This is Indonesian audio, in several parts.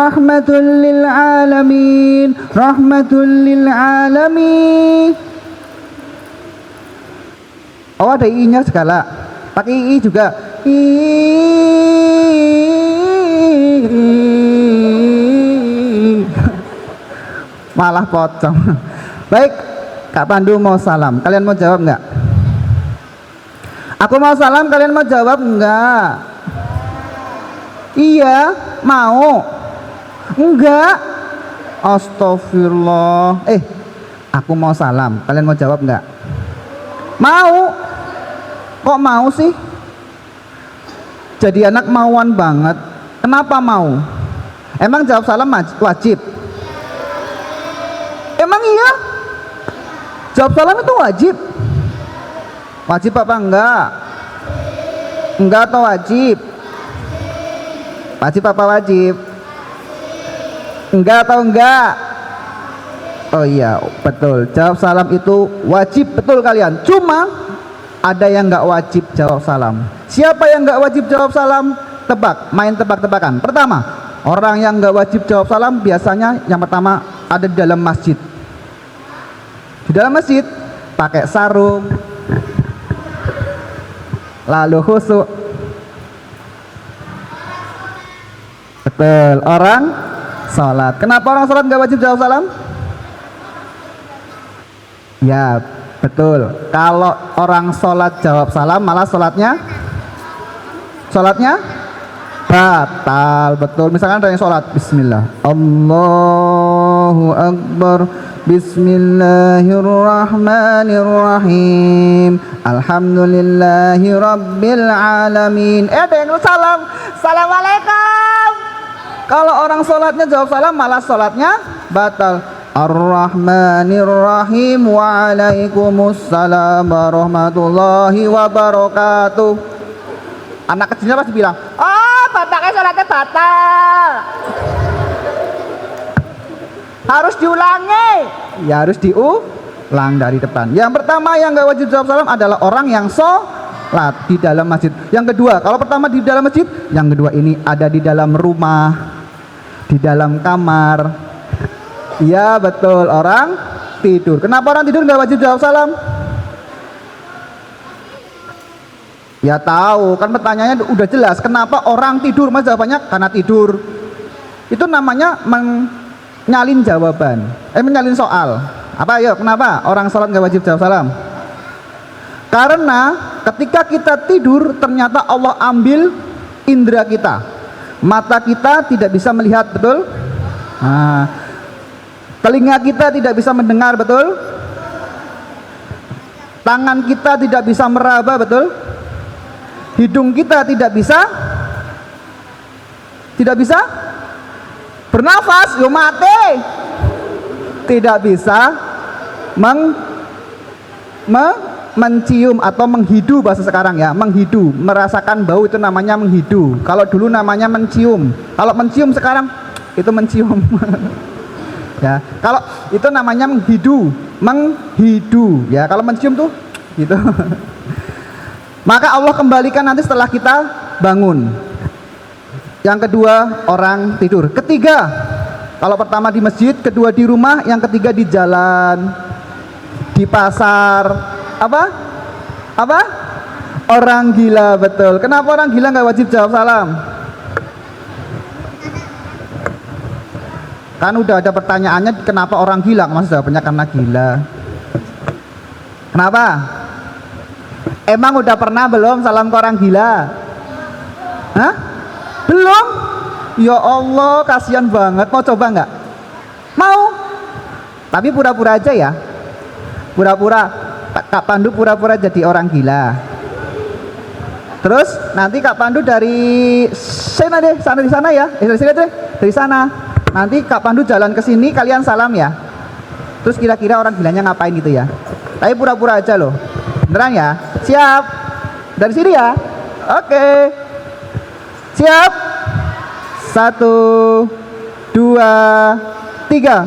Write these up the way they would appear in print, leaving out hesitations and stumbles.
Rahmatul lil alamin, rahmatul lil alamin. Oh, ada i-nya segala. Pakai i juga. Malah pocong. Baik, Kak Pandu mau salam. Kalian mau jawab enggak? Aku mau salam, kalian mau jawab enggak? Iya, mau. Enggak. Astagfirullah. Aku mau salam, kalian mau jawab enggak? Mau. Kok mau sih? Jadi anak mauan banget. Kenapa mau? Emang jawab salam wajib? Emang iya? Jawab salam itu wajib? Wajib apa enggak? Enggak atau wajib? Wajib apa wajib? Enggak atau enggak? Oh iya, betul. Jawab salam itu wajib, betul kalian. Cuma ada yang enggak wajib jawab salam. Siapa yang enggak wajib jawab salam? Tebak, main tebak-tebakan. Pertama, orang yang enggak wajib jawab salam biasanya yang pertama ada di dalam masjid. Di dalam masjid pakai sarung, lalu khusyuk. Betul, orang sholat. Kenapa orang sholat nggak wajib jawab salam? Ya, betul. Kalau orang sholat jawab salam, malah sholatnya batal. Betul. Misalkan ada yang sholat, Bismillah, Allahu Akbar, Bismillahirrahmanirrahim, Alhamdulillahi Rabbil Alamin. Ada yang salam, Assalamualaikum. Kalau orang sholatnya jawab salam, malah sholatnya batal. Ar-Rahmanirrahim, Waalaikumsalam warahmatullahi wabarakatuh. Anak kecilnya pasti bilang, oh bapaknya sholatnya batal, harus diulangi. Ya harus diulang dari depan. Yang pertama yang gak wajib jawab salam adalah orang yang sholat di dalam masjid. Yang kedua, kalau pertama di dalam masjid, yang kedua ini ada di dalam rumah, di dalam kamar. Iya betul, orang tidur. Kenapa orang tidur gak wajib jawab salam? Ya tahu, kan pertanyaannya udah jelas. Kenapa orang tidur? Mas jawabannya karena tidur. Itu namanya nyalin jawaban, menyalin soal. Apa ayo? Kenapa orang sholat nggak wajib jawab salam? Karena ketika kita tidur ternyata Allah ambil indera kita. Mata kita tidak bisa melihat, betul? Telinga kita tidak bisa mendengar, betul? Tangan kita tidak bisa meraba, betul? Hidung kita tidak bisa bernafas, yo mati. Tidak bisa mencium atau menghidu, bahasa sekarang ya, menghidu, merasakan bau itu namanya menghidu. Kalau dulu namanya mencium. Kalau mencium sekarang itu mencium. Ya, kalau itu namanya menghidu ya. Kalau mencium tuh gitu. Maka Allah kembalikan nanti setelah kita bangun. Yang kedua orang tidur. Ketiga, kalau pertama di masjid, kedua di rumah, yang ketiga di jalan, di pasar. Apa? Orang gila, betul. Kenapa orang gila nggak wajib jawab salam? Kan udah ada pertanyaannya, kenapa orang gila? Mas jawabannya karena gila. Kenapa? Emang udah pernah belum salam ke orang gila? Hah? Belum? Ya Allah, kasihan banget. Mau coba nggak? Mau. Tapi pura-pura aja ya. Pura-pura. Kak Pandu pura-pura jadi orang gila. Terus nanti Kak Pandu dari sana deh, sana di sana ya. Dari sini deh, dari sana. Nanti Kak Pandu jalan ke sini, kalian salam ya. Terus kira-kira orang gilanya ngapain gitu ya. Tapi pura-pura aja loh. Beneran ya? Siap? Dari sini ya? Oke. Siap? 1, 2, 3.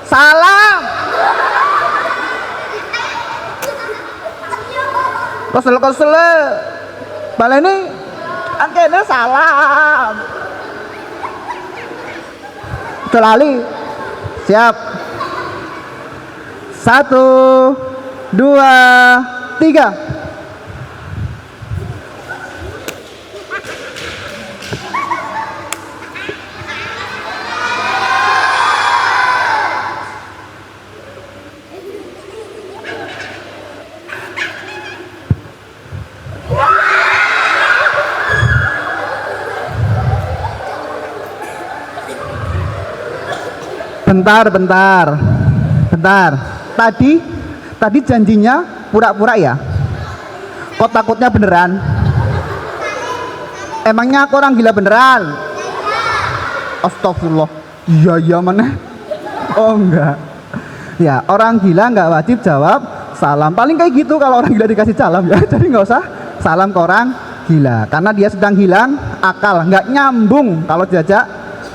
Salam. Kesel-kesel. Baleni angkene salam. Celali. Siap. 1 2 3. Bentar. Tadi janjinya pura-pura ya? Kok takutnya beneran? Emangnya aku orang gila beneran? Astagfirullah. Iya mana? Oh enggak. Ya, orang gila nggak wajib jawab salam. Paling kayak gitu kalau orang gila dikasih salam ya. Jadi nggak usah salam ke orang gila, karena dia sedang hilang akal, nggak nyambung kalau diajak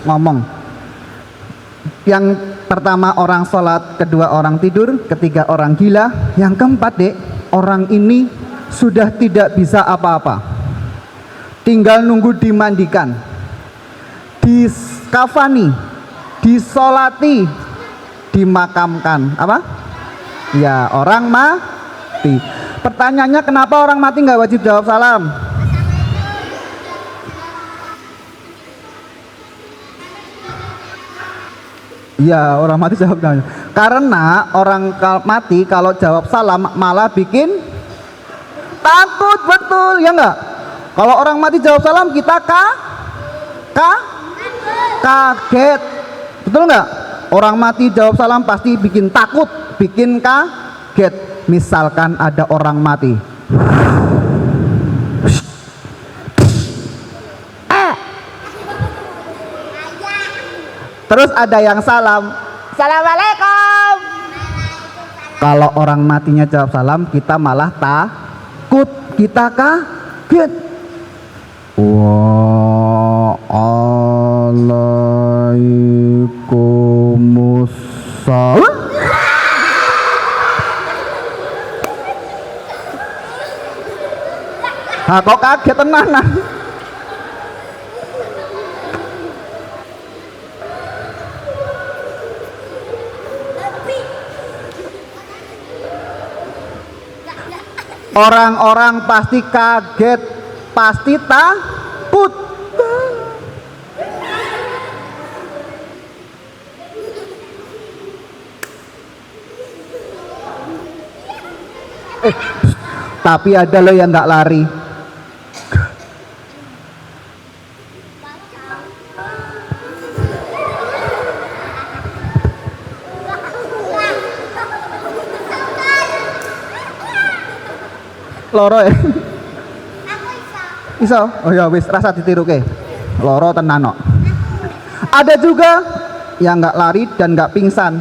ngomong. Yang pertama orang sholat, kedua orang tidur, ketiga orang gila, yang keempat dek, orang ini sudah tidak bisa apa-apa, tinggal nunggu dimandikan, dikafani, disolati, dimakamkan. Apa? Ya, orang mati. Pertanyaannya, kenapa orang mati nggak wajib jawab salam? Iya, orang mati jawab salam. Karena orang mati kalau jawab salam malah bikin takut, betul ya enggak? Kalau orang mati jawab salam kita kaget, betul enggak? Orang mati jawab salam pasti bikin takut, bikin kaget. Misalkan ada orang mati, terus ada yang salam, assalamualaikum. Kalau orang matinya jawab salam, kita malah takut, kita kaget. Waalaikumsalam. Nah, kok kaget tenanan? Orang-orang pasti kaget, pasti takut. Tapi ada loh yang nggak lari. Loro ya? Iso? Oh ya wis, rasa ditiru ke. Loro tenano. Ada juga yang nggak lari dan nggak pingsan.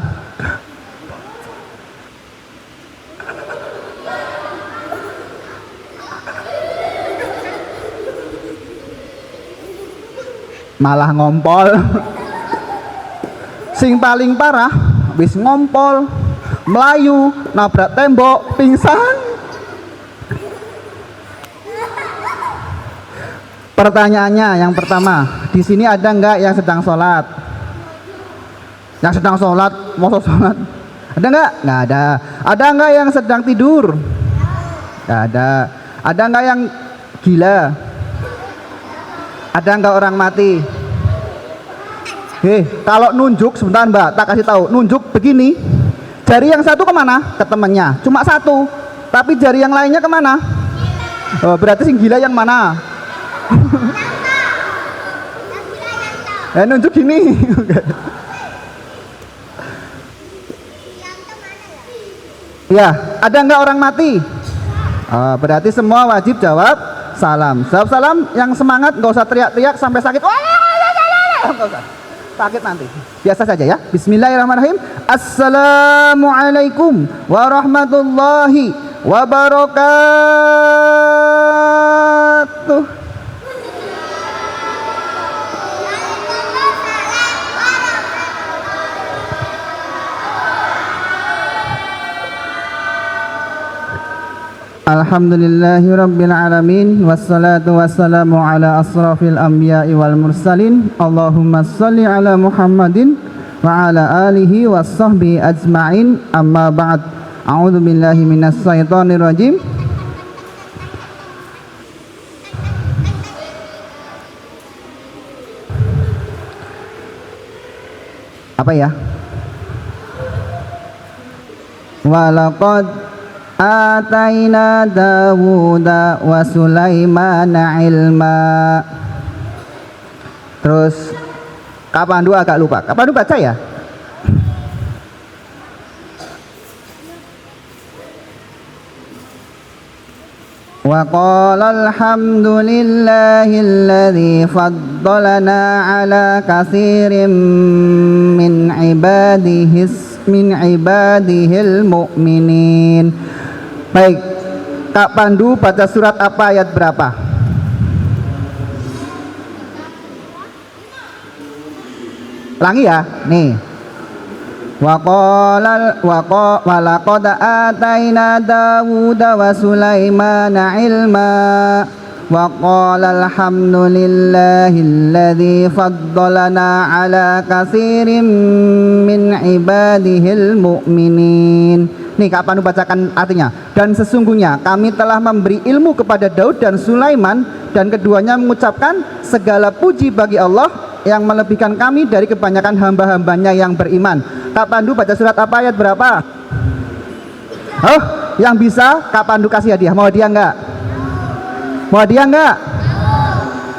Malah ngompol. Sing paling parah wis ngompol, melayu, nabrak tembok, pingsan. Pertanyaannya yang pertama, di sini ada nggak yang sedang sholat? Yang sedang sholat, mau sholat? Ada nggak? Nggak ada. Ada nggak yang sedang tidur? Nggak ada. Ada nggak yang gila? Ada nggak orang mati? Kalau nunjuk, sebentar mbak, tak kasih tahu. Nunjuk begini, jari yang satu kemana? Ke temennya. Cuma satu. Tapi jari yang lainnya kemana? Oh, berarti sing gila yang mana? Nunjuk gini. Ya, ada nggak orang mati? Berarti semua wajib jawab salam. Jawab salam yang semangat, nggak usah teriak-teriak sampai sakit. Nggak usah. Sakit nanti. Biasa saja ya. Bismillahirrahmanirrahim. Assalamualaikum warahmatullahi wabarakatuh. Alhamdulillahi rabbil alamin, wassalatu wassalamu ala asrafil anbiya'i wal mursalin. Allahumma shalli ala Muhammadin wa ala alihi wa sahbihi ajma'in. Amma ba'd. A'udzu billahi minas syaitonir rajim. Apa ya? Walaqad ataina Dawuda wa Sulaimana ilma. Terus kapan dua agak lupa. Kapan dua baca ya? Wa qala alhamdulillahilladzi faddalana ala katsirin min ibadihil mu'minin. Baik, Kak Pandu baca surat apa, ayat berapa? Ulangi ya, nih. Walaqad ataina Dawuda wa Sulaimana ilma wa qala alhamdulillahilladzi faddalana ala katsirin min ibadihil mu'minin. Nih Kak Pandu bacakan artinya. Dan sesungguhnya kami telah memberi ilmu kepada Daud dan Sulaiman, dan keduanya mengucapkan segala puji bagi Allah yang melebihkan kami dari kebanyakan hamba-hambanya yang beriman. Kak Pandu baca surat apa, ayat berapa? Oh, yang bisa Kak Pandu kasih hadiah. Mau hadiah enggak? Mau hadiah enggak?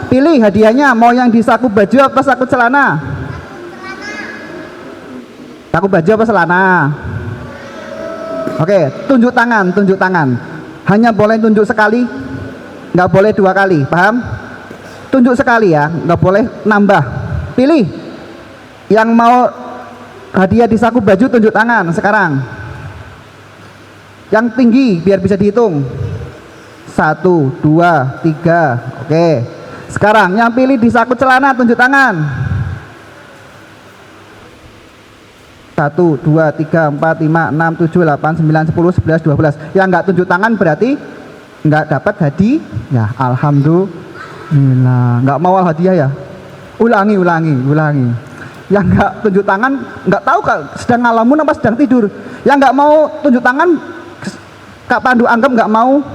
Pilih hadiahnya, mau yang di saku baju apa saku celana? Saku baju apa celana? Oke, tunjuk tangan. Hanya boleh tunjuk sekali, nggak boleh dua kali, paham? Tunjuk sekali ya, nggak boleh nambah. Pilih yang mau hadiah di saku baju, tunjuk tangan sekarang. Yang tinggi biar bisa dihitung. 1, 2, 3. Oke. Sekarang yang pilih di saku celana, tunjuk tangan. 1, 2, 3, 4, 5, 6, 7, 8, 9, 10, 11, 12. Yang enggak tunjuk tangan berarti enggak dapat hadiah. Ya, alhamdulillah. Enggak mau hadiah ya? Ulangi. Yang enggak tunjuk tangan enggak tahu sedang ngalamun apa sedang tidur. Yang enggak mau tunjuk tangan, Kak Pandu anggap enggak mau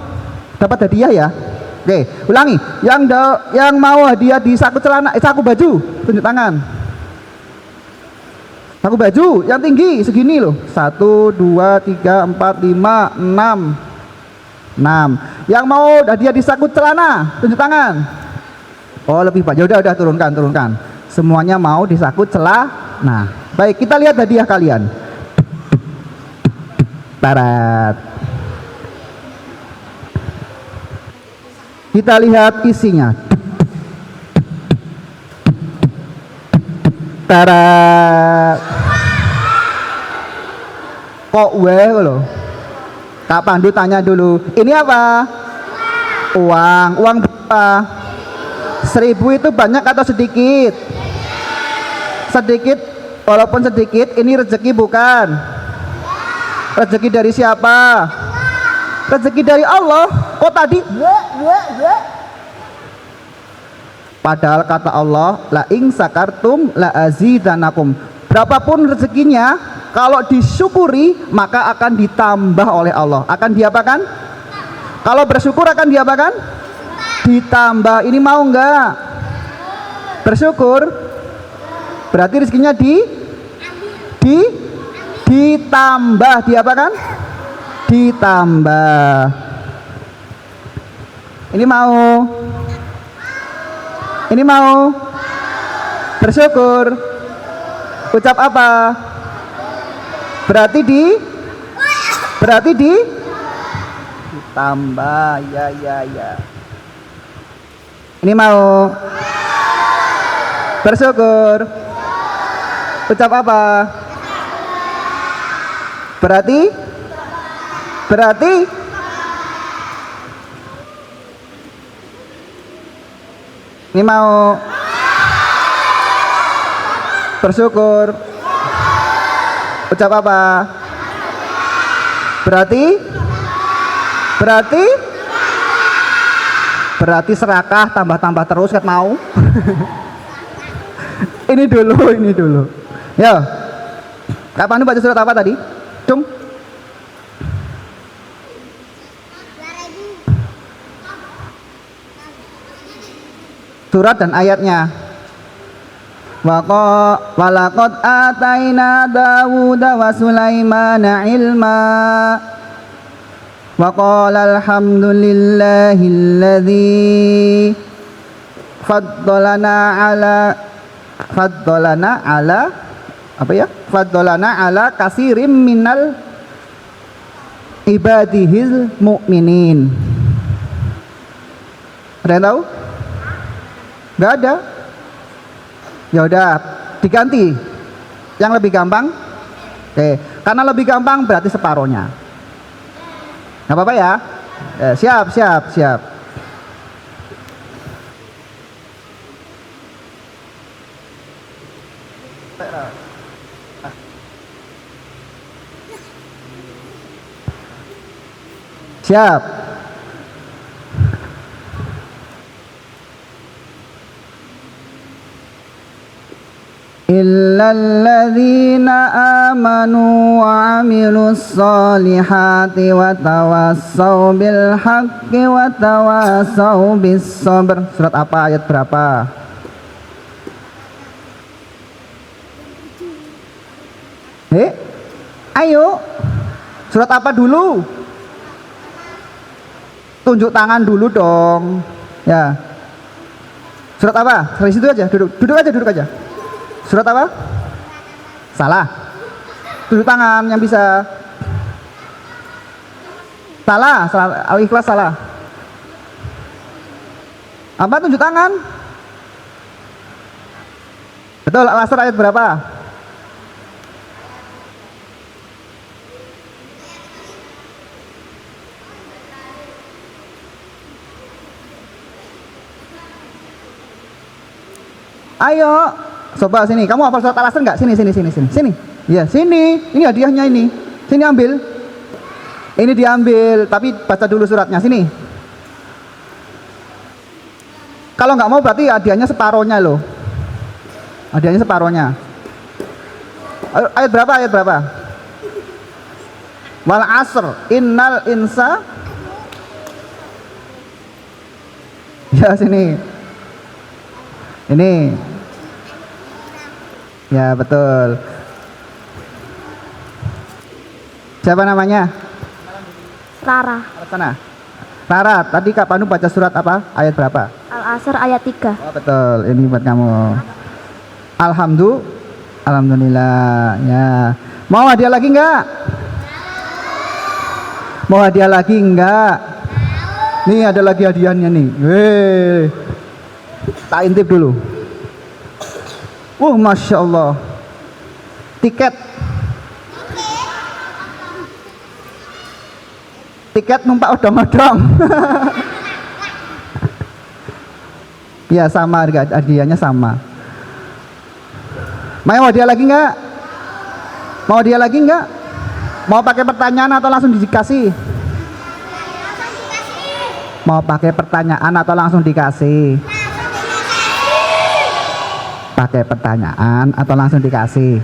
dapat hadiah ya. Oke, ulangi. Yang mau hadiah di saku celana, saku baju, tunjuk tangan. Saku baju yang tinggi segini loh. 1, 2, 3, 4, 5, 6. Yang mau hadiah di saku celana, tunjuk tangan. Oh, lebih banyak. Udah turunkan. Semuanya mau di saku celana. Baik, kita lihat hadiah kalian. Barat. Kita lihat isinya. Tarat. Kok loh? Kak Pandu tanya dulu, ini apa? Uang berapa? 1000 itu banyak atau sedikit? Sedikit. Walaupun sedikit, ini rezeki bukan? Rezeki dari siapa? Rezeki dari Allah. Kok tadi? Padahal kata Allah, la ing sakartum la azidanakum. Berapapun rezekinya, kalau disyukuri maka akan ditambah oleh Allah. Akan diapakan? Kalau bersyukur akan diapakan? Ditambah. Ini mau enggak? Bersyukur berarti rezekinya ditambah. Diapakan? Ditambah. Ini mau bersyukur, ucap apa? Berarti ditambah. Ya. Ini mau bersyukur, ucap apa? Berarti ini mau bersyukur, ucap apa? Berarti Berarti serakah tambah-tambah terus ket mau. Ini dulu. Ya. Kapan baca surat apa tadi? Cung. Surat dan ayatnya. Walaqad ataina Dawuda wa Sulaimana ilma wa qala alhamdulillahilladzi faddalana ala kasirim minal ibadihil mu'minin. Ada yang tahu? Gak ada. Ya udah, diganti yang lebih gampang. Oke, karena lebih gampang berarti separohnya. Gak apa-apa ya. Siap. Siap. Illalladzina amanu wa amilus solihati wa tawassaw bil haqqi wa tawassaw bis sabr. Surat apa, ayat berapa? Ayo. Surat apa dulu? Tunjuk tangan dulu dong. Ya. Surat apa? Dari situ aja, duduk aja. Surat apa? Salah. Tunjuk tangan yang bisa. Salah. Al-Ikhlas salah. Apa tunjuk tangan? Betul, Al-Asr ayat berapa? Ayo. Coba sini, kamu hafal surat Al-Asr enggak? Sini. Iya, sini. Ini hadiahnya ini. Sini ambil. Ini diambil, tapi baca dulu suratnya. Sini. Kalau nggak mau berarti hadiahnya separohnya loh. Hadiahnya separohnya. Ayat berapa? Wal asr innal insa. Ya sini. Ini. Ya betul. Siapa namanya? Rara. Sana. Rara, tadi Kak Panu baca surat apa? Ayat berapa? Al-Asr ayat 3. Oh betul, ini buat kamu. Alhamdulillah. Ya. Mau hadiah lagi enggak? Mau hadiah lagi enggak? Nih ada lagi hadiahnya nih. Weh. Tak intip dulu. Masya Allah. Tiket numpak odong-odong. Ya sama, hadiahnya sama. Mau hadiah lagi enggak? Mau pakai pertanyaan atau langsung dikasih? Mau pakai pertanyaan atau langsung dikasih? Pakai pertanyaan atau langsung dikasih?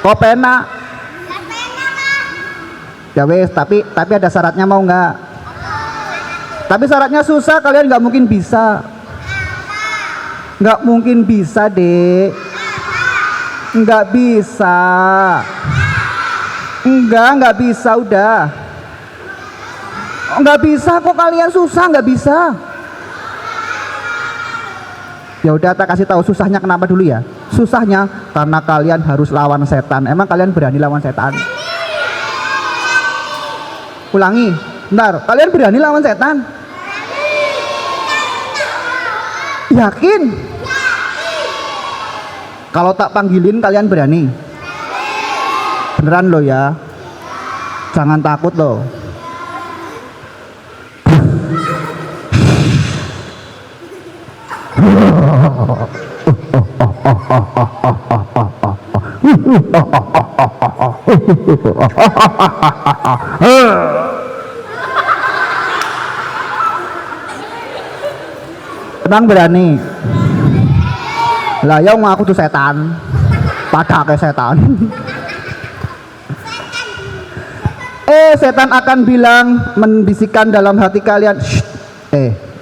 Kok pena? Ya wes, tapi ada syaratnya, mau nggak? Tapi syaratnya susah, kalian nggak mungkin bisa. Nggak mungkin bisa, Dek. Nggak bisa. Nggak bisa, udah. Nggak bisa kok, kalian susah, nggak bisa. Ya udah, tak kasih tahu susahnya kenapa dulu ya. Susahnya karena kalian harus lawan setan. Emang kalian berani lawan setan? Ulangi, bentar. Kalian berani lawan setan? Yakin? Kalau tak panggilin kalian berani? Beneran lo ya? Jangan takut lo. Emang berani? Lah ya aku tuh setan. Pada kayak setan. Setan akan bilang, membisikkan dalam hati kalian, "Shh,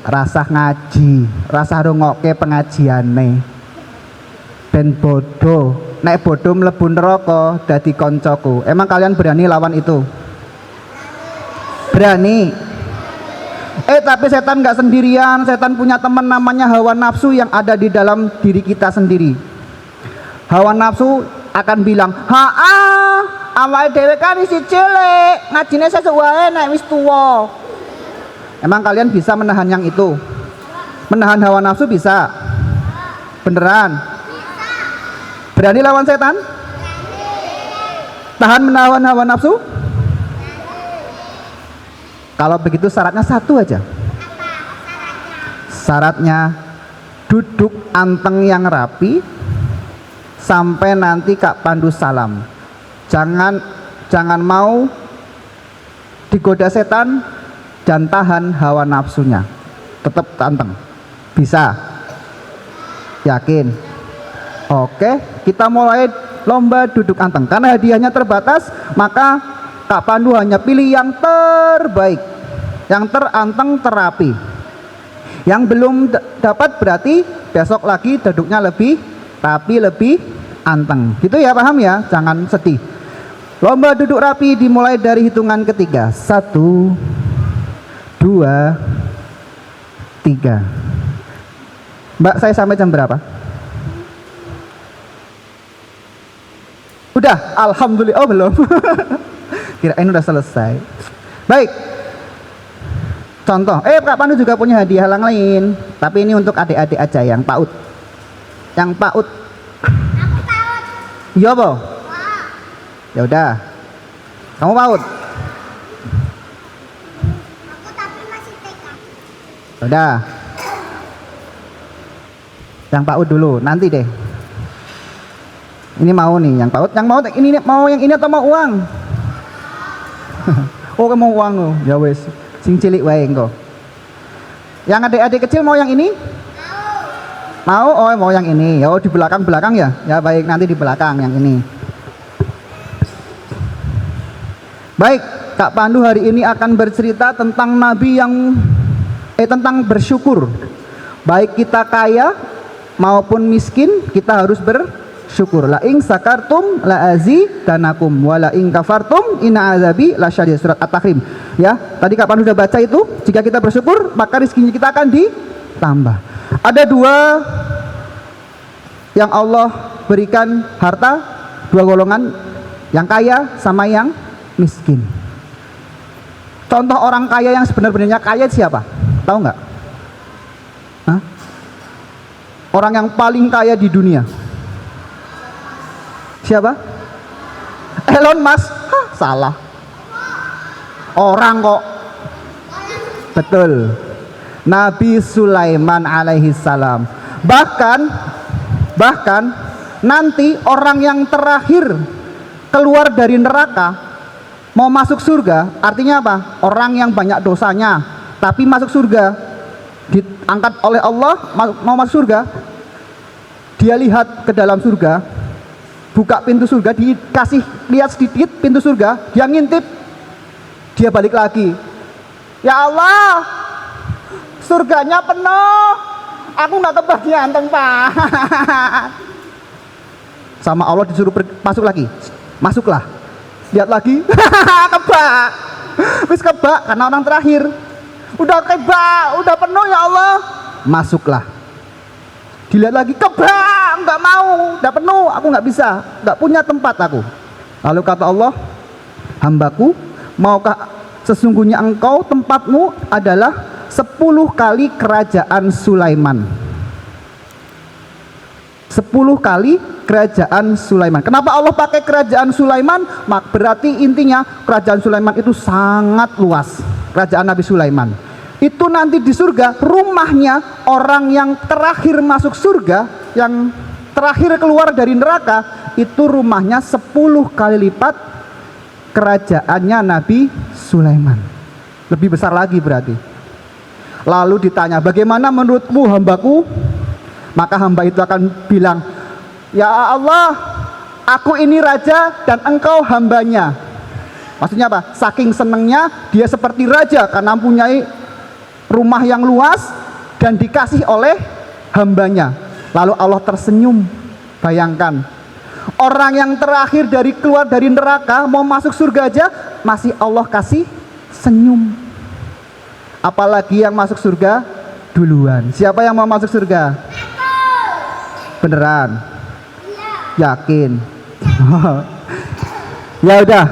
rasa ngaji, rasa rungokke pengajiane. Ben bodoh, nek bodoh mlebu neraka dadi koncoku." Emang kalian berani lawan itu? Berani? Tapi setan nggak sendirian, setan punya teman namanya hawa nafsu yang ada di dalam diri kita sendiri. Hawa nafsu akan bilang, awake dhewe kan isih cilik, ngajine sesuk wae nek wis tuwa. Emang kalian bisa menahan yang itu? Menahan hawa nafsu bisa? Beneran? Berani lawan setan? Tahan menahan hawa nafsu? Kalau begitu syaratnya satu aja. Syaratnya duduk anteng yang rapi sampai nanti Kak Pandu salam. Jangan mau digoda setan dan tahan hawa nafsunya. Tetap anteng. Bisa? Yakin? Oke, kita mulai lomba duduk anteng. Karena hadiahnya terbatas, maka Kak Pandu hanya pilih yang terbaik, yang teranteng terapi. Yang belum dapat berarti besok lagi duduknya lebih rapi, lebih anteng. Gitu ya, paham ya? Jangan sedih. Lomba duduk rapi dimulai dari hitungan ketiga. 1, 2, 3. Mbak, saya sampai jam berapa? Udah, alhamdulillah. Oh, belum. Kirain udah selesai. Baik. Contoh, Kak Pandu juga punya hadiah lain, tapi ini untuk adik-adik aja yang PAUD. Yang PAUD. Aku PAUD. Iya, Bo? Ya udah. Kamu PAUD? Aku tapi masih TK. Udah. Yang PAUD dulu, nanti deh. Ini mau nih, yang PAUD. Yang mau yang ini atau mau uang? Oh, mau uang lo. Ya wes. Sing cilik wae engko. Yang adik-adik kecil mau yang ini? Mau. Oh, mau yang ini. Oh, di belakang ya. Ya baik, nanti di belakang yang ini. Baik, Kak Pandu hari ini akan bercerita tentang nabi yang tentang bersyukur. Baik kita kaya maupun miskin, kita harus bersyukur. La ing sakartum la azidanakum wa la ing kafartum inna azabi lasyadid. Surat At-Tahrim. Ya, tadi Kak Pandu sudah baca itu. Jika kita bersyukur, maka rezekinya kita akan ditambah. Ada dua yang Allah berikan harta, dua golongan, yang kaya sama yang miskin. Contoh orang kaya yang sebenarnya kaya siapa? Tahu nggak? Hah? Orang yang paling kaya di dunia. Siapa? Elon Musk. Hah, salah. Orang kok. Betul. Nabi Sulaiman alaihi salam. Bahkan nanti orang yang terakhir keluar dari neraka mau masuk surga, artinya apa? Orang yang banyak dosanya tapi masuk surga, diangkat oleh Allah, mau masuk surga, dia lihat ke dalam surga, buka pintu surga, dikasih lihat sedikit pintu surga, dia ngintip, dia balik lagi. Ya Allah, surganya penuh, aku nggak kebagian tempat. Sama Allah disuruh masuk lagi, masuklah. Lihat lagi, kebak, wis kebak karena orang terakhir. Udah kebak, udah penuh ya Allah, masuklah. Dilihat lagi, kebak, nggak mau, udah penuh, aku nggak bisa, nggak punya tempat aku. Lalu kata Allah, hambaku, maukah sesungguhnya engkau tempatmu adalah 10 kali kerajaan Sulaiman. 10 kali kerajaan Sulaiman. Kenapa Allah pakai kerajaan Sulaiman? Berarti intinya kerajaan Sulaiman itu sangat luas. Kerajaan Nabi Sulaiman itu nanti di surga, rumahnya orang yang terakhir masuk surga, yang terakhir keluar dari neraka, itu rumahnya 10 kali lipat kerajaannya Nabi Sulaiman. Lebih besar lagi berarti. Lalu ditanya, bagaimana menurutmu hambaku? Maka hamba itu akan bilang, ya Allah, aku ini raja dan engkau hambanya. Maksudnya apa? Saking senengnya dia seperti raja karena mempunyai rumah yang luas dan dikasih oleh hambanya. Lalu Allah tersenyum. Bayangkan, orang yang terakhir keluar dari neraka mau masuk surga aja masih Allah kasih senyum. Apalagi yang masuk surga duluan. Siapa yang mau masuk surga? Beneran? Yakin? Ya udah.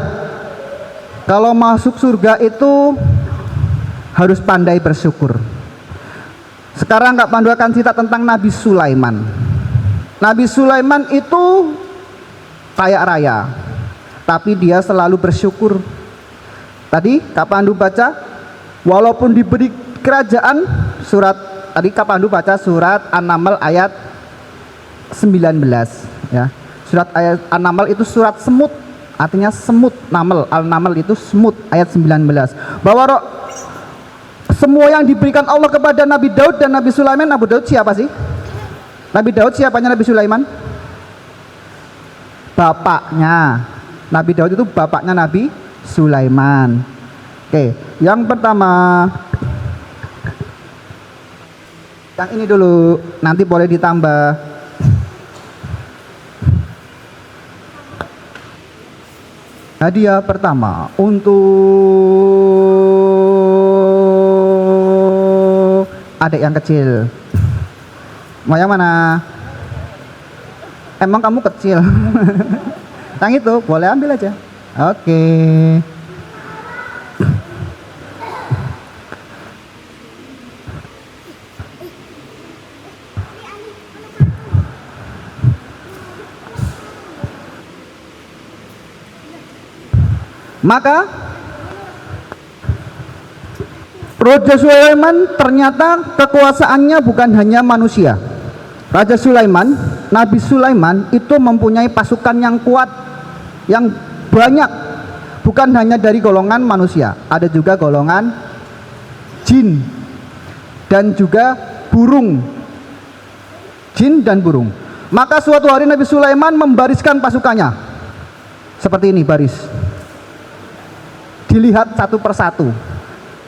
Kalau masuk surga itu harus pandai bersyukur. Sekarang Kak Pandu akan cerita tentang Nabi Sulaiman. Nabi Sulaiman itu kaya raya, tapi dia selalu bersyukur. Tadi Kak Pandu baca, walaupun diberi kerajaan, tadi Kak Pandu baca surat An-Naml ayat 19 ya. Surat ayat An-Naml itu surat semut, artinya semut. Al-Naml itu semut, ayat 19. Bahwa semua yang diberikan Allah kepada Nabi Daud dan Nabi Sulaiman. Nabi Daud siapa sih? Nabi Daud siapanya Nabi Sulaiman? Bapaknya. Nabi Daud itu bapaknya Nabi Sulaiman. Oke, yang pertama, yang ini dulu, nanti boleh ditambah. Hadiah pertama untuk adik yang kecil. Mau yang mana? Emang kamu kecil? Yang itu boleh ambil aja. Oke. Maka Raja Sulaiman ternyata kekuasaannya bukan hanya manusia. Raja Sulaiman, Nabi Sulaiman itu mempunyai pasukan yang kuat, yang banyak, bukan hanya dari golongan manusia, ada juga golongan jin dan juga burung. Jin dan burung. Maka suatu hari Nabi Sulaiman membariskan pasukannya seperti ini, baris. Dilihat satu persatu.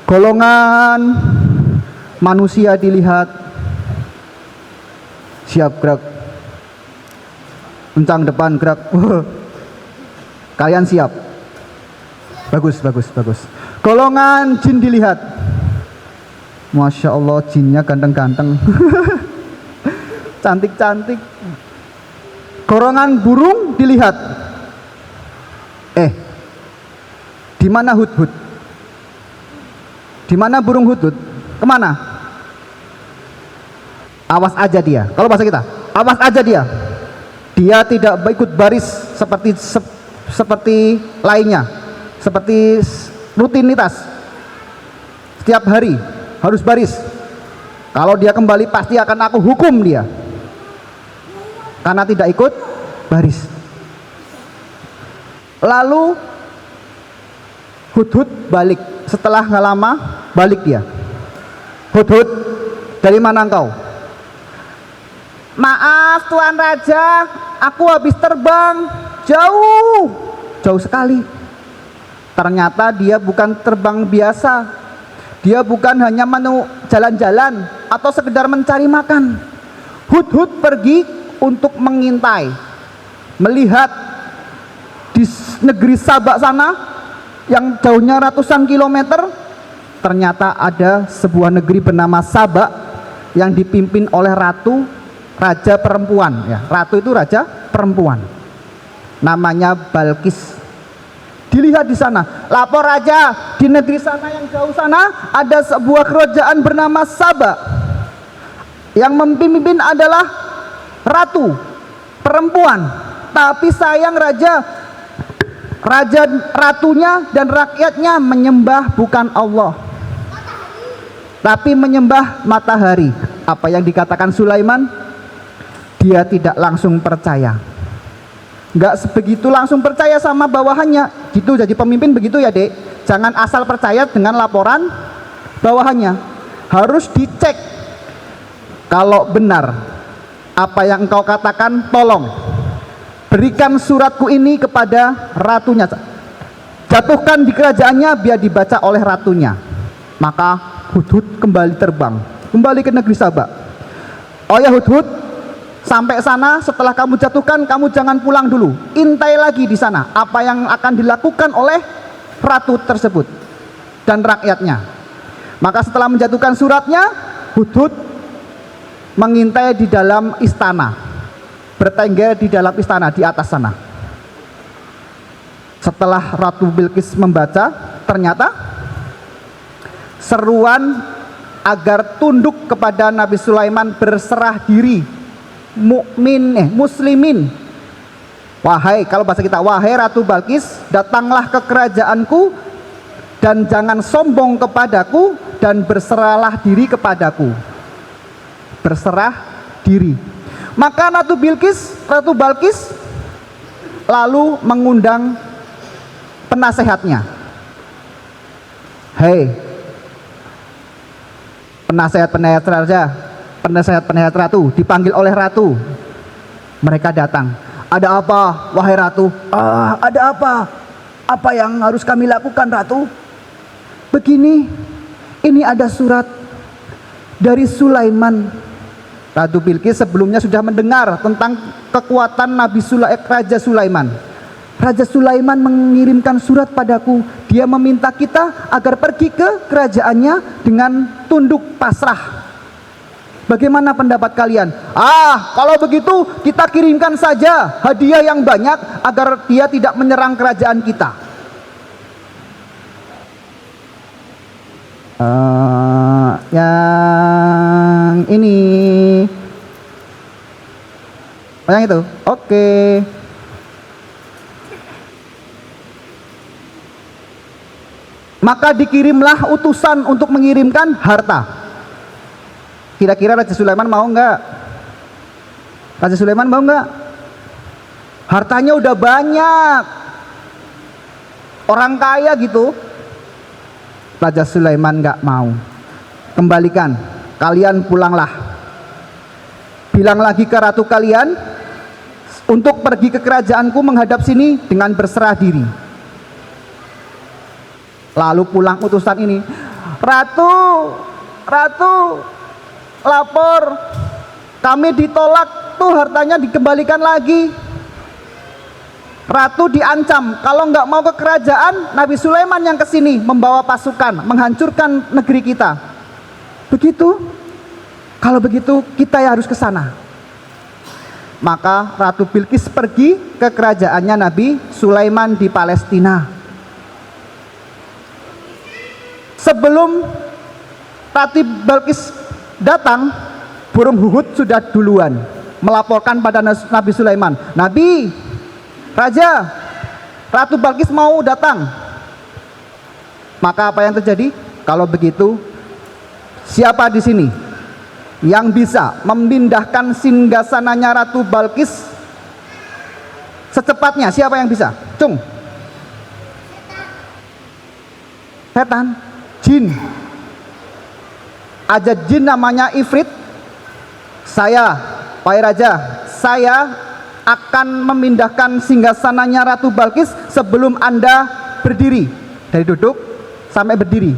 Golongan manusia dilihat, siap gerak, kencang depan gerak. Kalian siap? Bagus. Golongan jin dilihat, Masya Allah, jinnya ganteng-ganteng. Cantik-cantik. Golongan burung dilihat, di mana hudhud? Di mana burung hudhud? Kemana? Awas aja dia. Kalau bahasa kita, awas aja dia. Dia tidak ikut baris seperti lainnya, seperti rutinitas. Setiap hari harus baris. Kalau dia kembali pasti akan aku hukum dia, karena tidak ikut baris. Lalu hudhud balik. Setelah nggak lama balik dia. Hudhud, dari mana engkau? Maaf Tuan Raja, aku habis terbang jauh sekali. Ternyata dia bukan terbang biasa. Dia bukan hanya jalan-jalan atau sekedar mencari makan. Hudhud pergi untuk mengintai, melihat di negeri Sabak sana yang jauhnya ratusan kilometer. Ternyata ada sebuah negeri bernama Sabak yang dipimpin oleh raja perempuan ya. Ratu itu raja perempuan, namanya Balkis. Dilihat di sana, lapor raja, di negeri sana yang jauh sana ada sebuah kerajaan bernama Sabak. Yang memimpin adalah ratu perempuan. Tapi sayang ratunya dan rakyatnya menyembah bukan Allah, tapi menyembah matahari. Apa yang dikatakan Sulaiman? Dia tidak langsung percaya, nggak sebegitu langsung percaya sama bawahannya. gitu. Jadi pemimpin begitu ya, Dek. Jangan asal percaya dengan laporan bawahannya. Harus dicek. Kalau benar apa yang engkau katakan, tolong berikan suratku ini kepada ratunya. Jatuhkan di kerajaannya biar dibaca oleh ratunya. Maka Hudhud kembali terbang, kembali ke negeri Saba. Oh ya Hudhud, sampai sana setelah kamu jatuhkan, kamu jangan pulang dulu. Intai lagi di sana apa yang akan dilakukan oleh ratu tersebut dan rakyatnya. Maka setelah menjatuhkan suratnya, Hudhud mengintai di dalam istana, bertengger di dalam istana di atas sana. Setelah Ratu Bilqis membaca, ternyata seruan agar tunduk kepada Nabi Sulaiman, berserah diri, muslimin. Wahai, kalau bahasa kita, wahai Ratu Bilqis, datanglah ke kerajaanku dan jangan sombong kepadaku dan berserahlah diri kepadaku. Berserah diri. Maka Ratu Bilqis lalu mengundang penasehatnya. Hei, penasehat ratu, dipanggil oleh ratu. Mereka datang. Ada apa, wahai ratu? Ada apa? Apa yang harus kami lakukan, ratu? Begini, ini ada surat dari Sulaiman. Ratu Bilqis sebelumnya sudah mendengar tentang kekuatan Raja Sulaiman. Raja Sulaiman mengirimkan surat padaku. Dia meminta kita agar pergi ke kerajaannya dengan tunduk pasrah. Bagaimana pendapat kalian? Kalau begitu kita kirimkan saja hadiah yang banyak agar dia tidak menyerang kerajaan kita. Yang ini, yang itu, oke. Maka dikirimlah utusan untuk mengirimkan harta. Kira-kira Raja Sulaiman mau enggak? Raja Sulaiman mau enggak? Hartanya udah banyak, orang kaya gitu. Raja Sulaiman enggak mau. Kembalikan, kalian pulanglah. Bilang lagi ke ratu kalian untuk pergi ke kerajaanku menghadap sini dengan berserah diri. Lalu pulang utusan ini, Ratu, lapor, kami ditolak, tuh hartanya dikembalikan lagi. Ratu diancam, kalau nggak mau ke kerajaan, Nabi Sulaiman yang kesini membawa pasukan, menghancurkan negeri kita. Begitu, kalau begitu kita yang harus ke sana. Maka Ratu Bilqis pergi ke kerajaannya Nabi Sulaiman di Palestina. Sebelum Ratu Bilqis datang, burung Hudhud sudah duluan melaporkan pada Nabi Sulaiman, Nabi, Raja, Ratu Bilqis mau datang. Maka apa yang terjadi? Kalau begitu, siapa di sini yang bisa memindahkan singgasananya Ratu Bilqis secepatnya? Siapa yang bisa? Cung. Setan. Jin. Ada jin namanya Ifrit. Saya, wahai raja, saya akan memindahkan singgasananya Ratu Bilqis sebelum Anda berdiri. Dari duduk sampai berdiri.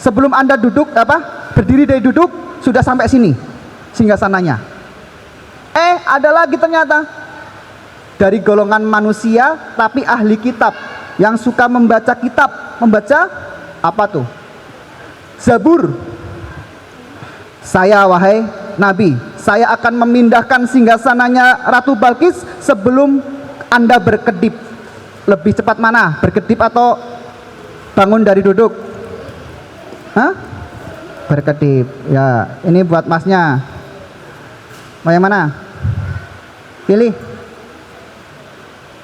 Sebelum Anda berdiri dari duduk, sudah sampai sini singgasananya. Ada lagi ternyata dari golongan manusia tapi ahli kitab, yang suka membaca kitab. Membaca apa tuh? Zabur. Saya, wahai Nabi, saya akan memindahkan singgasananya Ratu Bilqis sebelum Anda berkedip. Lebih cepat mana? Berkedip atau bangun dari duduk? Berkedip. Ya, ini buat masnya. Mau yang mana? Pilih.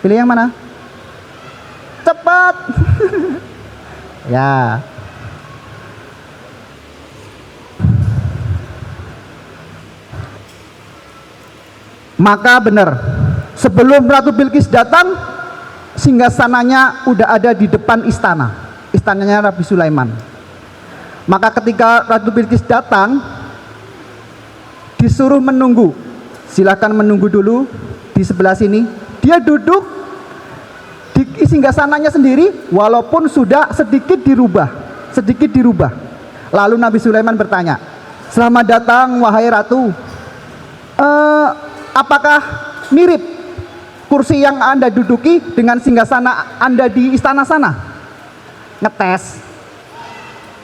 Pilih yang mana? Cepat. Ya. Maka benar, sebelum Ratu Bilqis datang, singgasananya udah ada di depan istananya Nabi Sulaiman. Maka ketika Ratu Bilqis datang, disuruh menunggu. Silahkan menunggu dulu di sebelah sini. Dia duduk di singgasananya sendiri, walaupun sudah sedikit dirubah. Lalu Nabi Sulaiman bertanya, "Selamat datang wahai Ratu. Apakah mirip kursi yang Anda duduki dengan singgasana Anda di istana sana?" Ngetes.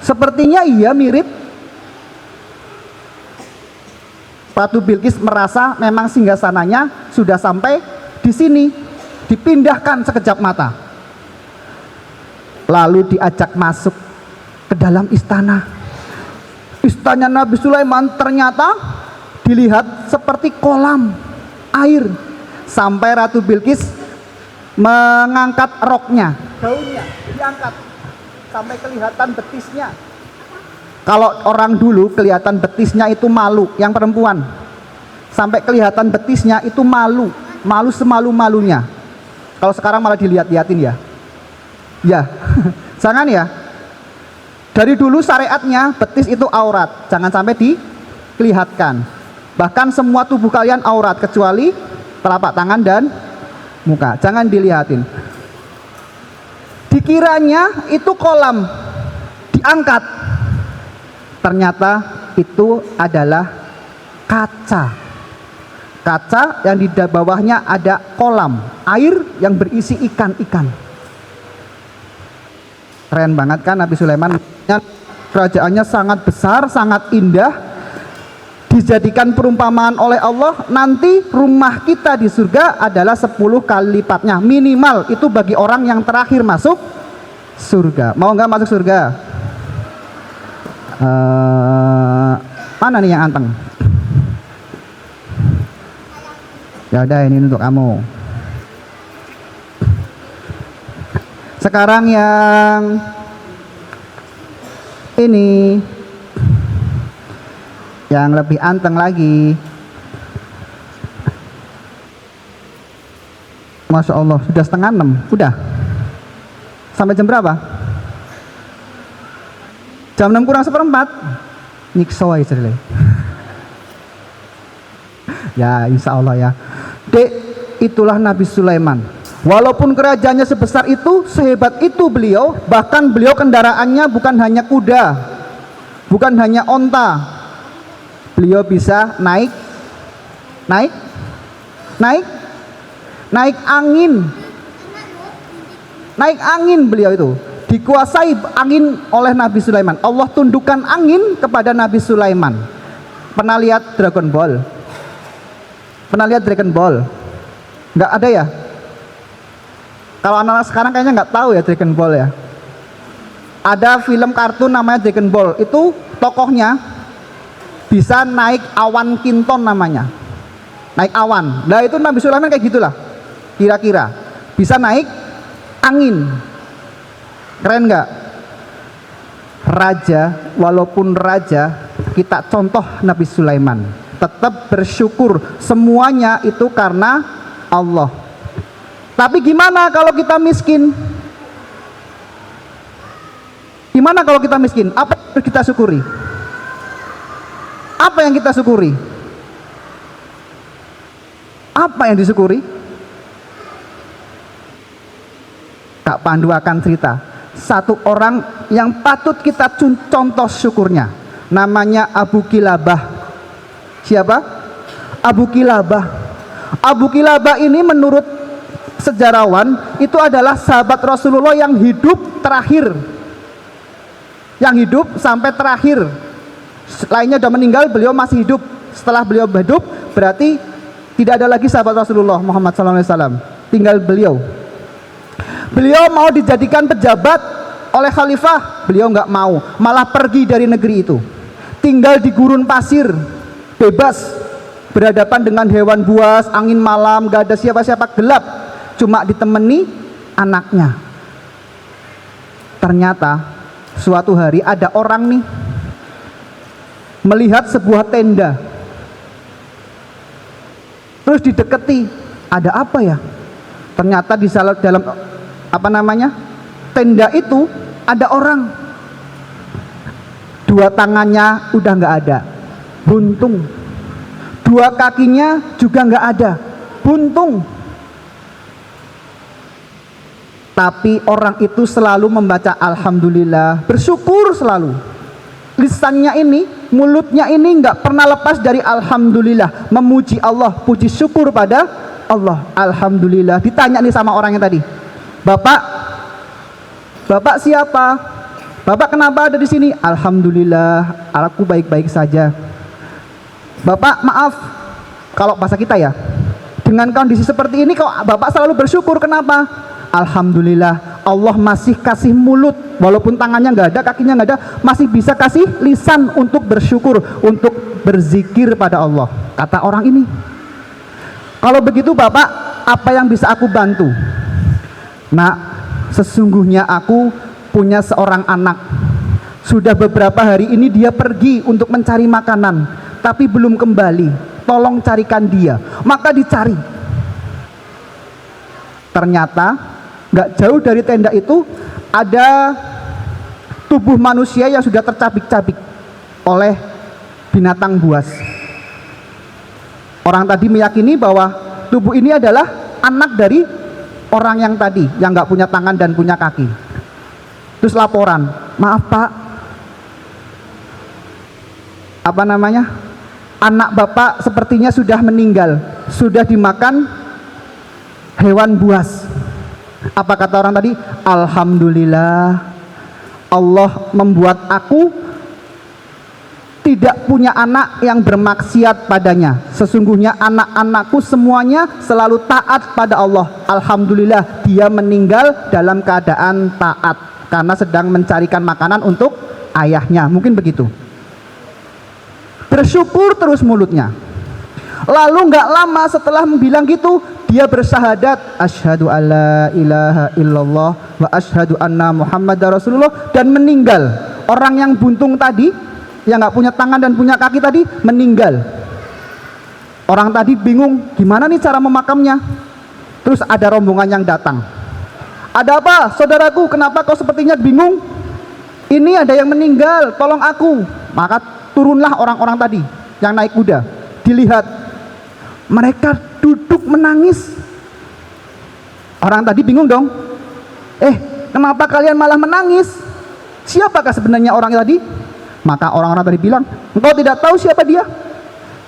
Sepertinya iya, mirip. Ratu Bilqis merasa memang singgasananya sudah sampai di sini, dipindahkan sekejap mata. Lalu diajak masuk ke dalam istana. Istana Nabi Sulaiman ternyata dilihat seperti kolam air, sampai Ratu Bilqis mengangkat roknya, gaunnya diangkat sampai kelihatan betisnya. Kalau orang dulu kelihatan betisnya itu malu, yang perempuan sampai kelihatan betisnya itu malu semalu-malunya. Kalau sekarang malah dilihat-liatin ya jangan ya. Dari dulu syariatnya betis itu aurat, jangan sampai dilihatkan. Bahkan semua tubuh kalian aurat kecuali telapak tangan dan muka, jangan dilihatin. Dikiranya itu kolam, diangkat, ternyata itu adalah kaca yang di bawahnya ada kolam air yang berisi ikan-ikan. Keren banget kan Nabi Sulaiman. Kerajaannya sangat besar, sangat indah, dijadikan perumpamaan oleh Allah. Nanti rumah kita di surga adalah 10 kali lipatnya minimal. Itu bagi orang yang terakhir masuk surga. Mau nggak masuk surga? Mana nih yang anteng? Ya udah, ini untuk kamu. Sekarang yang ini, yang lebih anteng lagi. Masya Allah, sudah 5:30. Udah sampai jam berapa? Jam 6 kurang 1/4. Nyiksa cerita. Ya insya Allah ya. Dek, itulah Nabi Sulaiman. Walaupun kerajaannya sebesar itu, sehebat itu beliau, bahkan beliau kendaraannya bukan hanya kuda, bukan hanya onta. Beliau bisa naik angin. Naik angin beliau itu. Dikuasai angin oleh Nabi Sulaiman. Allah tundukkan angin kepada Nabi Sulaiman. Pernah lihat Dragon Ball? Nggak ada ya? Kalau anak-anak sekarang kayaknya nggak tahu ya Dragon Ball ya. Ada film kartun namanya Dragon Ball. Itu tokohnya bisa naik awan kinton namanya. Naik awan. Nah itu Nabi Sulaiman kayak gitulah. Kira-kira bisa naik angin. Keren nggak? Raja, walaupun raja, kita contoh Nabi Sulaiman. Tetap bersyukur, semuanya itu karena Allah. Tapi gimana kalau kita miskin? Gimana kalau kita miskin? Apa yang kita syukuri? Apa yang kita syukuri? Apa yang disyukuri? Kak Pandu akan cerita satu orang yang patut kita contoh syukurnya. Namanya Abu Kilabah. Siapa? Abu Kilabah. Abu Kilabah ini menurut sejarawan itu adalah sahabat Rasulullah yang hidup terakhir, yang hidup sampai terakhir. Lainnya sudah meninggal, beliau masih hidup. Setelah beliau hidup berarti tidak ada lagi sahabat Rasulullah Muhammad SAW. Tinggal beliau. Beliau mau dijadikan pejabat oleh khalifah, beliau nggak mau, malah pergi dari negeri itu. Tinggal di gurun pasir, bebas, berhadapan dengan hewan buas, angin malam, gak ada siapa-siapa, gelap. Cuma ditemani anaknya. Ternyata suatu hari ada orang nih melihat sebuah tenda, terus dideketi. Ada apa ya? Ternyata di dalam apa namanya tenda itu ada orang, dua tangannya udah nggak ada, buntung, dua kakinya juga nggak ada, buntung. Tapi orang itu selalu membaca alhamdulillah, bersyukur selalu. Lisannya ini, mulutnya ini nggak pernah lepas dari alhamdulillah, memuji Allah, puji syukur pada Allah. Alhamdulillah. Ditanya nih sama orangnya tadi, Bapak siapa? Bapak kenapa ada di sini? Alhamdulillah, aku baik-baik saja. Bapak maaf, kalau bahasa kita ya, dengan kondisi seperti ini kok Bapak selalu bersyukur, kenapa? Alhamdulillah, Allah masih kasih mulut, walaupun tangannya nggak ada, kakinya nggak ada, masih bisa kasih lisan untuk bersyukur, untuk berzikir pada Allah. Kata orang ini, kalau begitu Bapak, apa yang bisa aku bantu? Nak, sesungguhnya aku punya seorang anak. Sudah beberapa hari ini dia pergi untuk mencari makanan, tapi belum kembali. Tolong carikan dia. Maka dicari. Ternyata nggak jauh dari tenda itu ada tubuh manusia yang sudah tercabik-cabik oleh binatang buas. Orang tadi meyakini bahwa tubuh ini adalah anak dari orang yang tadi, yang nggak punya tangan dan punya kaki. Terus laporan, maaf Pak, apa namanya, anak Bapak sepertinya sudah meninggal, sudah dimakan hewan buas. Apa kata orang tadi? Alhamdulillah, Allah membuat aku tidak punya anak yang bermaksiat padanya. Sesungguhnya anak-anakku semuanya selalu taat pada Allah. Alhamdulillah, dia meninggal dalam keadaan taat karena sedang mencarikan makanan untuk ayahnya. Mungkin begitu. Bersyukur terus mulutnya. Lalu nggak lama setelah bilang gitu, dia bersyahadat asyhadu alla ilaha illallah wa asyhadu anna muhammadar rasulullah, dan meninggal. Orang yang buntung tadi, yang nggak punya tangan dan punya kaki tadi, meninggal. Orang tadi bingung, gimana nih cara memakamnya? Terus ada rombongan yang datang. Ada apa, saudaraku? Kenapa kau sepertinya bingung? Ini ada yang meninggal, tolong aku. Maka turunlah orang-orang tadi yang naik kuda. Dilihat, mereka duduk menangis. Orang tadi bingung dong. Kenapa kalian malah menangis? Siapakah sebenarnya orang tadi? Maka orang-orang tadi bilang, engkau tidak tahu siapa dia?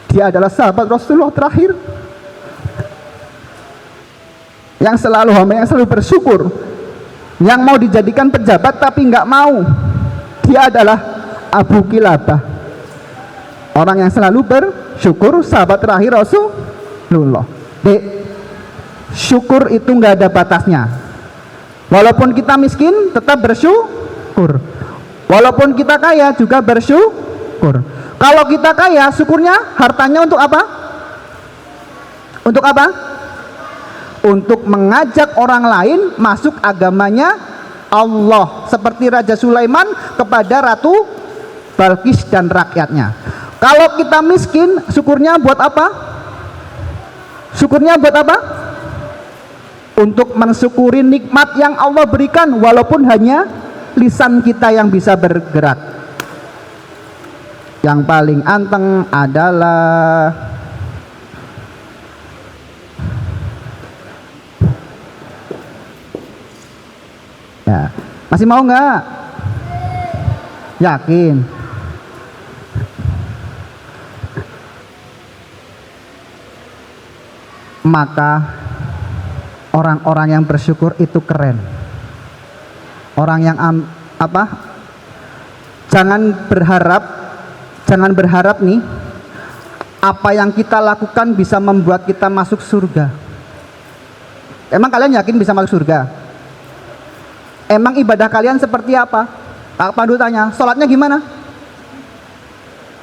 Dia adalah sahabat Rasulullah terakhir, yang selalu bersyukur, yang mau dijadikan pejabat tapi nggak mau. Dia adalah Abu Kilabah, orang yang selalu bersyukur, sahabat terakhir Rasulullah. Syukur itu nggak ada batasnya. Walaupun kita miskin tetap bersyukur, walaupun kita kaya juga bersyukur. Kalau kita kaya, syukurnya hartanya untuk apa? Untuk apa? Untuk mengajak orang lain masuk agamanya Allah, seperti Raja Sulaiman kepada Ratu Balkis dan rakyatnya. Kalau kita miskin, syukurnya buat apa? Syukurnya buat apa? Untuk mensyukuri nikmat yang Allah berikan, walaupun hanya lisan kita yang bisa bergerak. Yang paling anteng adalah ya, masih mau nggak? Yakin? Maka orang-orang yang bersyukur itu keren. Orang yang jangan berharap nih apa yang kita lakukan bisa membuat kita masuk surga. Emang kalian yakin bisa masuk surga? Emang ibadah kalian seperti apa? Pak Pandu tanya, sholatnya gimana?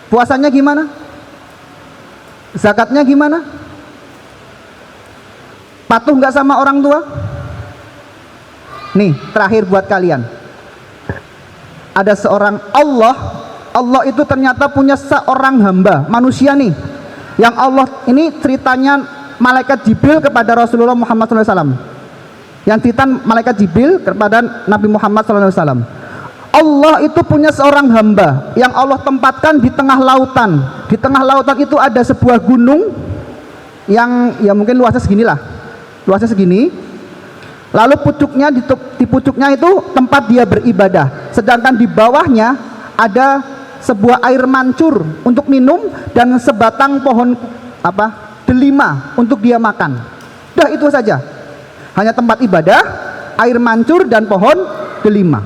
Puasanya gimana? Zakatnya gimana? Patuh nggak sama orang tua? Nih, terakhir buat kalian. Ada seorang Allah itu ternyata punya seorang hamba, manusia nih. Yang Allah ini ceritanya malaikat Jibril kepada Rasulullah Muhammad SAW. Yang titan malaikat Jibril kepada Nabi Muhammad SAW. Allah itu punya seorang hamba yang Allah tempatkan di tengah lautan. Di tengah lautan itu ada sebuah gunung yang ya mungkin luasnya seginilah, luasnya segini. Lalu pucuknya di pucuknya itu tempat dia beribadah. Sedangkan di bawahnya ada sebuah air mancur untuk minum dan sebatang pohon delima untuk dia makan. Dah itu saja. Hanya tempat ibadah, air mancur dan pohon delima.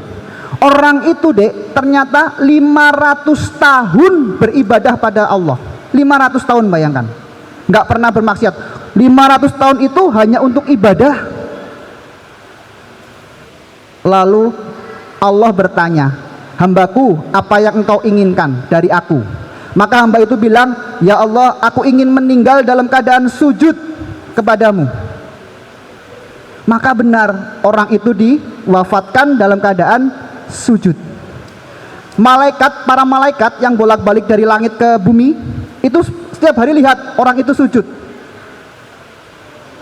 Orang itu ternyata 500 tahun beribadah pada Allah. 500 tahun bayangkan. Nggak pernah bermaksiat. 500 tahun itu hanya untuk ibadah. Lalu Allah bertanya, hambaku, apa yang engkau inginkan dari aku? Maka hamba itu bilang, ya Allah, aku ingin meninggal dalam keadaan sujud kepadamu. Maka benar, orang itu diwafatkan dalam keadaan sujud. Para malaikat yang bolak-balik dari langit ke bumi itu setiap hari lihat orang itu sujud.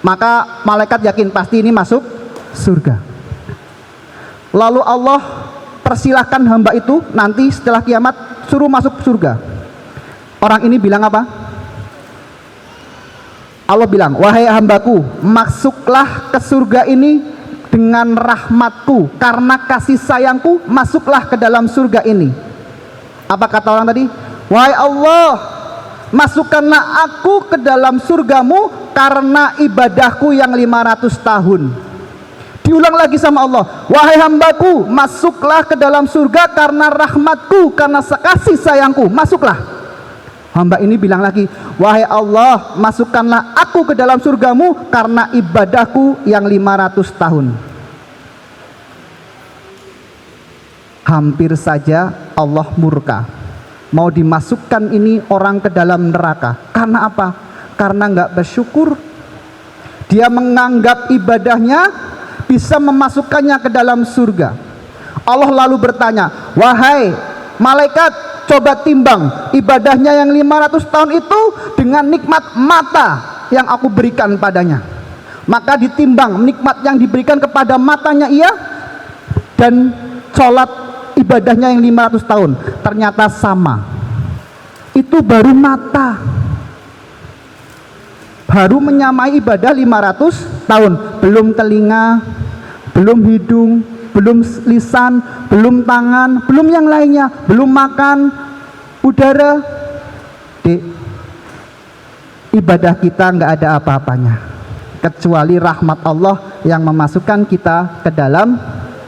Maka malaikat yakin pasti ini masuk surga. Lalu Allah persilahkan hamba itu nanti setelah kiamat suruh masuk surga. Orang ini bilang apa? Allah bilang, wahai hambaku, masuklah ke surga ini dengan rahmatku, karena kasih sayangku, masuklah ke dalam surga ini. Apa kata orang tadi? Wahai Allah, masukkanlah aku ke dalam surgamu karena ibadahku yang 500 tahun. Diulang lagi sama Allah, wahai hambaku, masuklah ke dalam surga karena rahmatku, karena kasih sayangku, masuklah. Hamba ini bilang lagi, wahai Allah, masukkanlah aku ke dalam surgamu karena ibadahku yang 500 tahun. Hampir saja Allah murka, mau dimasukkan ini orang ke dalam neraka. Karena apa? Karena nggak bersyukur. Dia menganggap ibadahnya bisa memasukkannya ke dalam surga. Allah lalu bertanya, wahai malaikat, coba timbang ibadahnya yang 500 tahun itu dengan nikmat mata yang aku berikan padanya. Maka ditimbang nikmat yang diberikan kepada matanya ia dan sholat ibadahnya yang 500 tahun, ternyata sama. Itu baru mata, baru menyamai ibadah 500 tahun. Belum telinga, belum hidung, belum lisan, belum tangan, belum yang lainnya, belum makan, udara. Ibadah kita nggak ada apa-apanya kecuali rahmat Allah yang memasukkan kita ke dalam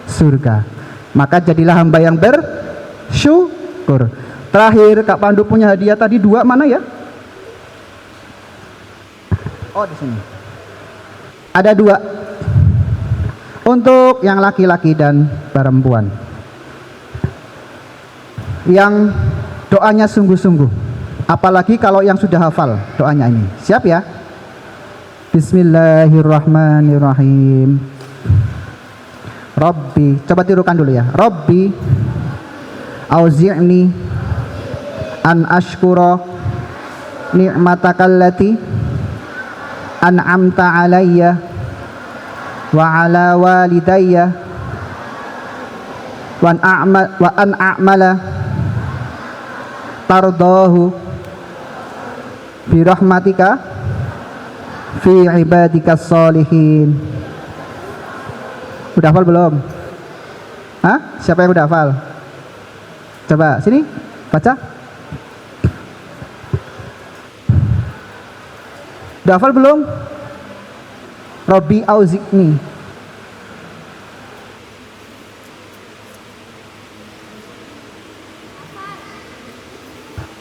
surga. Maka jadilah hamba yang bersyukur. Terakhir, Kak Pandu punya hadiah tadi 2, mana ya? Oh, di sini ada 2 untuk yang laki-laki dan perempuan yang doanya sungguh-sungguh, apalagi kalau yang sudah hafal doanya ini. Siap ya? Bismillahirrahmanirrahim. Rabbi, coba tirukan dulu ya. Rabbi auzi'ni an ashkura ni'matakallati an'amta alayya wa ala walidayya wa an a'mala tardahu bi rahmatika fi ibadika sholihin. Udah hafal belum? Hah? Siapa yang udah hafal? Coba sini baca. Udah hafal belum? Rabbi auzi'ni.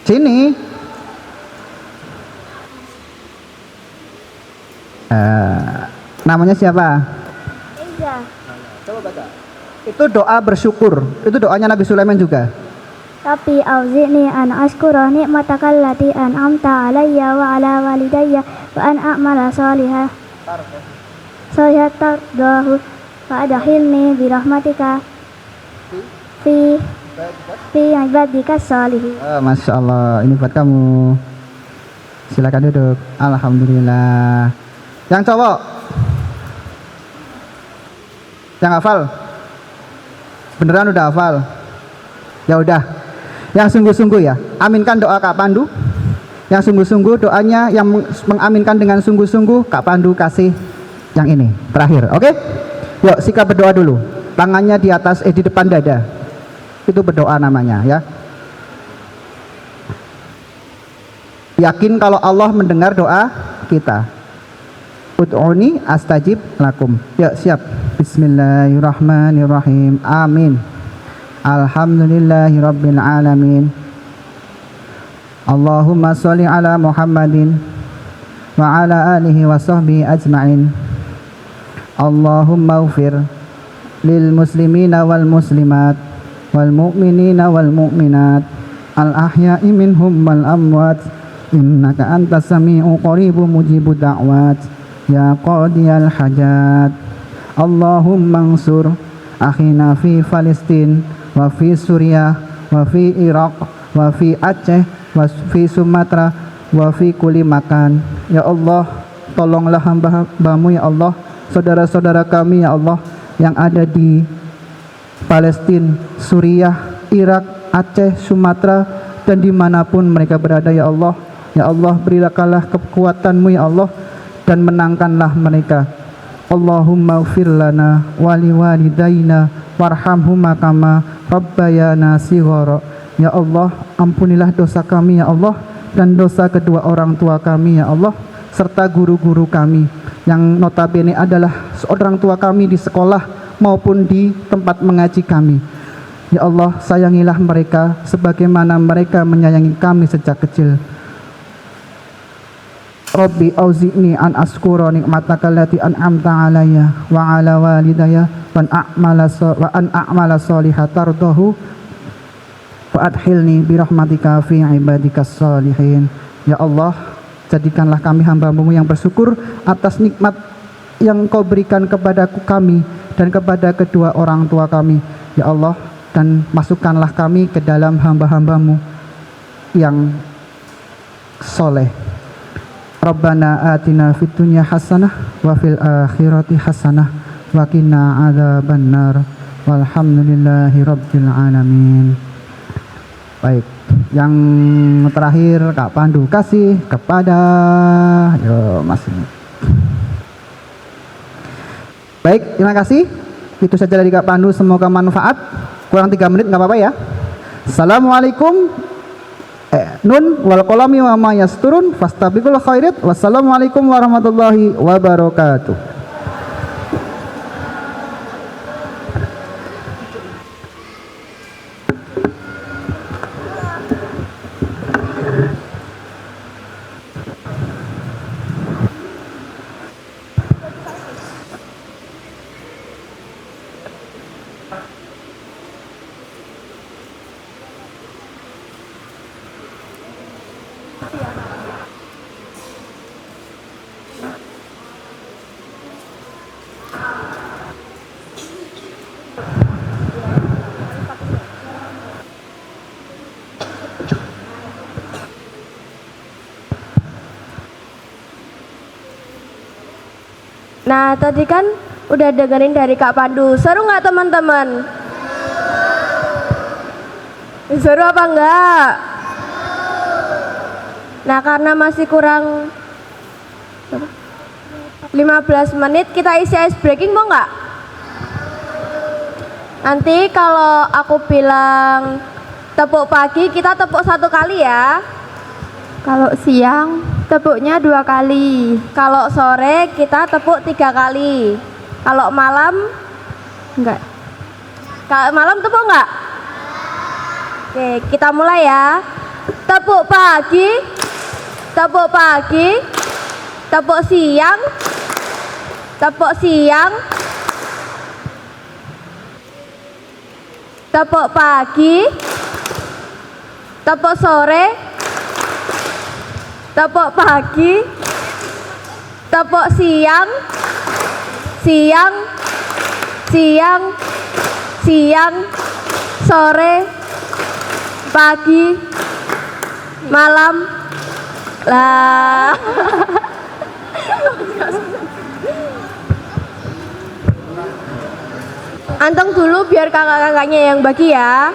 Sini. Namanya siapa? Iya. Coba baca. Itu doa bersyukur. Itu doanya Nabi Sulaiman juga. Tapi auzi'ni an ashkura ni'mataka allati an'amta alayya wa ala walidayya wa an a'mala sholihan tardahu wa adkhilni bi rahmatika fi ibadika sholihin. Masya Allah, ini buat kamu. Silakan duduk. Alhamdulillah. Yang cowok Yang hafal? Beneran udah hafal? Ya udah. Yang sungguh-sungguh ya. Aminkan doa Kak Pandu. Yang sungguh-sungguh doanya, yang mengaminkan dengan sungguh-sungguh, Kak Pandu kasih yang ini terakhir. Oke? Yuk sikap berdoa dulu. Tangannya di atas, di depan dada. Itu berdoa namanya ya. Yakin kalau Allah mendengar doa kita. Ud'uni astajib lakum. Yuk siap. Bismillahirrahmanirrahim. Amin. Alhamdulillahirabbil alamin. Allahumma sholli ala Muhammadin wa ala alihi wa sahbihi ajma'in. Allahumma ufir lil muslimina wal muslimat wal mu'minina wal mu'minat al ahya'i minhum wal amwat innaka antas sami'u qaribun mujibud da'wat ya qadiyal hajat. Allahumma ansur akhina fi Palestin wa fi Suriah wa fi Irak wa fi Aceh wa fi Sumatera wa fi kulli makan. Ya Allah, tolonglah hamba-Mu ya Allah, saudara-saudara kami ya Allah yang ada di Palestina, Suriah, Irak, Aceh, Sumatera, dan dimanapun mereka berada ya Allah. Ya Allah, berilah kekuatan-Mu ya Allah, dan menangkanlah mereka. Allahumma ufir lana wali walidayna warhamhuma kama rabbayana shighara. Ya Allah, ampunilah dosa kami ya Allah, dan dosa kedua orang tua kami ya Allah, serta guru-guru kami yang notabene adalah orang tua kami di sekolah maupun di tempat mengaji kami. Ya Allah, sayangilah mereka sebagaimana mereka menyayangi kami sejak kecil. Rabbi auzi'ni an askura nikmataka allati an'amta alayya wa ala walidayya wa an a'mala sholihan tardahu wa adkhilni bi rahmatika fi ibadikas sholihin. Ya Allah, jadikanlah kami hamba-Mu yang bersyukur atas nikmat yang Kau berikan kepada kami dan kepada kedua orang tua kami ya Allah, dan masukkanlah kami ke dalam hamba-hamba-Mu yang soleh. Rabbana atina fid dunya hasanah wa fil akhirati hasanah wa qina adzabannar walhamdulillahi rabbil alamin. Baik, yang terakhir Kak Pandu kasih kepada Mas. Baik, terima kasih. Itu saja dari Kak Pandu, semoga manfaat. Kurang 3 menit nggak apa-apa ya. Assalamualaikum. Nun wal qalami wa ma yasturun fastabiqul khairat. Wassalamualaikum warahmatullahi wabarakatuh. Nah, tadi kan udah dengerin dari Kak Pandu. Seru nggak teman-teman? Seru apa enggak? Nah, karena masih kurang 15 menit, kita isi ice breaking mau nggak? Nanti kalau aku bilang tepuk pagi, kita tepuk 1 kali ya. Kalau siang tepuknya 2 kali. Kalau sore kita tepuk 3 kali. Kalau malam Enggak. Kalau malam tepuk enggak? Oke, kita mulai ya. Tepuk pagi, tepuk pagi, tepuk siang, tepuk siang, tepuk pagi, tepuk sore, tepuk pagi, tepuk siang, siang, siang, siang, sore, pagi, malam. Lah. Anteng dulu biar kakak-kakaknya yang bagi ya.